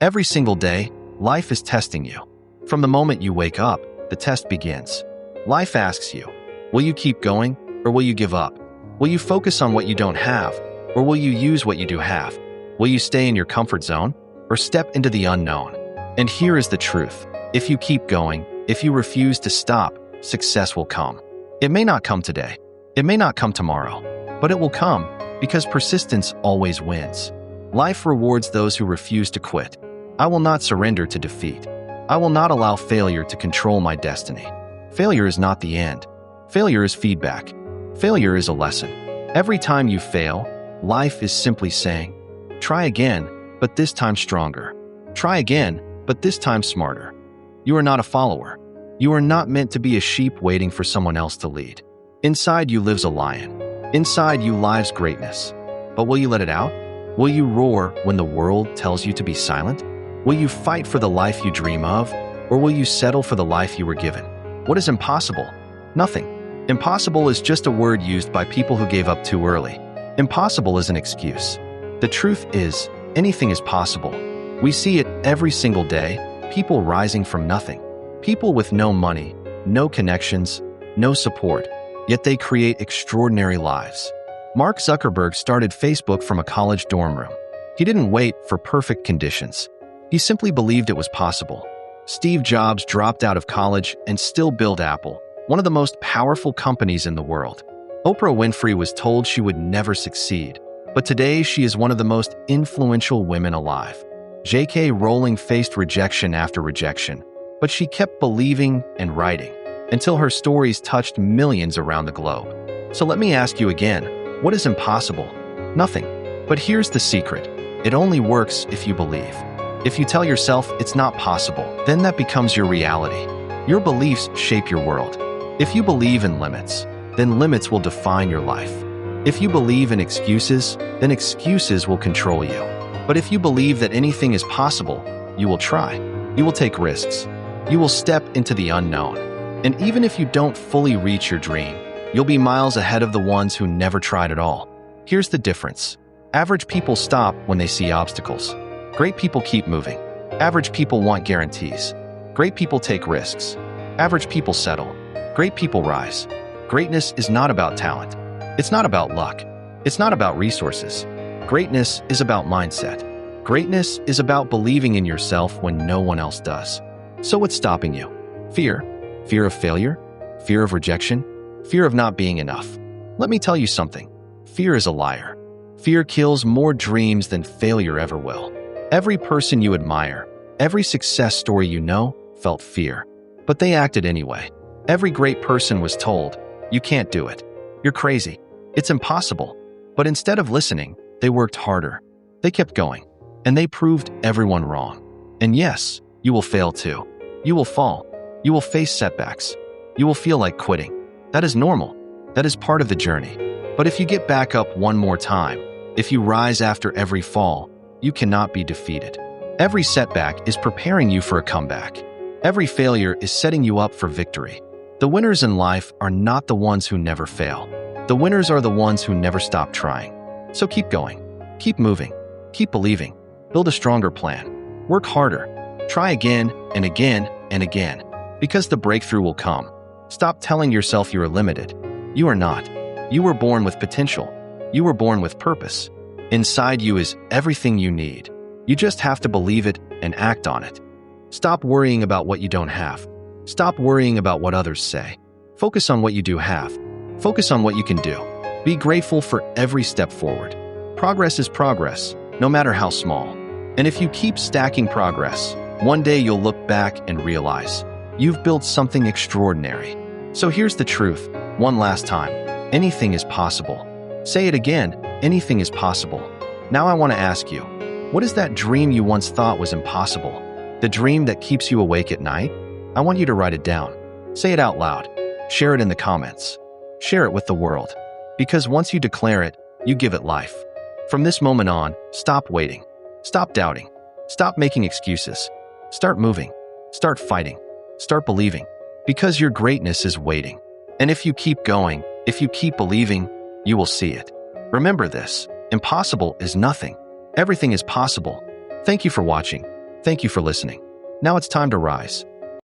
Every single day, life is testing you. From the moment you wake up, the test begins. Life asks you, will you keep going or will you give up? Will you focus on what you don't have or will you use what you do have? Will you stay in your comfort zone or step into the unknown? And here is the truth. If you keep going, if you refuse to stop, success will come. It may not come today. It may not come tomorrow, but it will come because persistence always wins. Life rewards those who refuse to quit. I will not surrender to defeat. I will not allow failure to control my destiny. Failure is not the end. Failure is feedback. Failure is a lesson. Every time you fail, life is simply saying, try again, but this time stronger. Try again, but this time smarter. You are not a follower. You are not meant to be a sheep waiting for someone else to lead. Inside you lives a lion. Inside you lies greatness. But will you let it out? Will you roar when the world tells you to be silent? Will you fight for the life you dream of, or will you settle for the life you were given? What is impossible? Nothing. Impossible is just a word used by people who gave up too early. Impossible is an excuse. The truth is, anything is possible. We see it every single day, people rising from nothing. People with no money, no connections, no support, yet they create extraordinary lives. Mark Zuckerberg started Facebook from a college dorm room. He didn't wait for perfect conditions. He simply believed it was possible. Steve Jobs dropped out of college and still built Apple, one of the most powerful companies in the world. Oprah Winfrey was told she would never succeed, but today she is one of the most influential women alive. J.K. Rowling faced rejection after rejection, but she kept believing and writing until her stories touched millions around the globe. So let me ask you again, what is impossible? Nothing. But here's the secret. It only works if you believe. If you tell yourself it's not possible, then that becomes your reality. Your beliefs shape your world. If you believe in limits, then limits will define your life. If you believe in excuses, then excuses will control you. But if you believe that anything is possible, you will try. You will take risks. You will step into the unknown. And even if you don't fully reach your dream, you'll be miles ahead of the ones who never tried at all. Here's the difference. Average people stop when they see obstacles. Great people keep moving. Average people want guarantees. Great people take risks. Average people settle. Great people rise. Greatness is not about talent. It's not about luck. It's not about resources. Greatness is about mindset. Greatness is about believing in yourself when no one else does. So what's stopping you? Fear? Fear of failure? Fear of rejection? Fear of not being enough? Let me tell you something. Fear is a liar. Fear kills more dreams than failure ever will. Every person you admire, every success story you know, felt fear. But they acted anyway. Every great person was told, you can't do it. You're crazy. It's impossible. But instead of listening, they worked harder. They kept going. And they proved everyone wrong. And yes, you will fail too. You will fall. You will face setbacks. You will feel like quitting. That is normal. That is part of the journey. But if you get back up one more time, if you rise after every fall, you cannot be defeated. Every setback is preparing you for a comeback. Every failure is setting you up for victory. The winners in life are not the ones who never fail. The winners are the ones who never stop trying. So keep going. Keep moving. Keep believing. Build a stronger plan. Work harder. Try again and again and again, because the breakthrough will come. Stop telling yourself you are limited. You are not. You were born with potential. You were born with purpose. Inside you is everything you need. You just have to believe it and act on it. Stop worrying about what you don't have. Stop worrying about what others say. Focus on what you do have. Focus on what you can do. Be grateful for every step forward. Progress is progress, no matter how small. And if you keep stacking progress, one day you'll look back and realize you've built something extraordinary. So here's the truth, one last time. Anything is possible. Say it again, anything is possible. Now I want to ask you, what is that dream you once thought was impossible? The dream that keeps you awake at night? I want you to write it down. Say it out loud. Share it in the comments. Share it with the world. Because once you declare it, you give it life. From this moment on, stop waiting. Stop doubting. Stop making excuses. Start moving. Start fighting. Start believing. Because your greatness is waiting. And if you keep going, if you keep believing, you will see it. Remember this, impossible is nothing. Everything is possible. Thank you for watching. Thank you for listening. Now it's time to rise.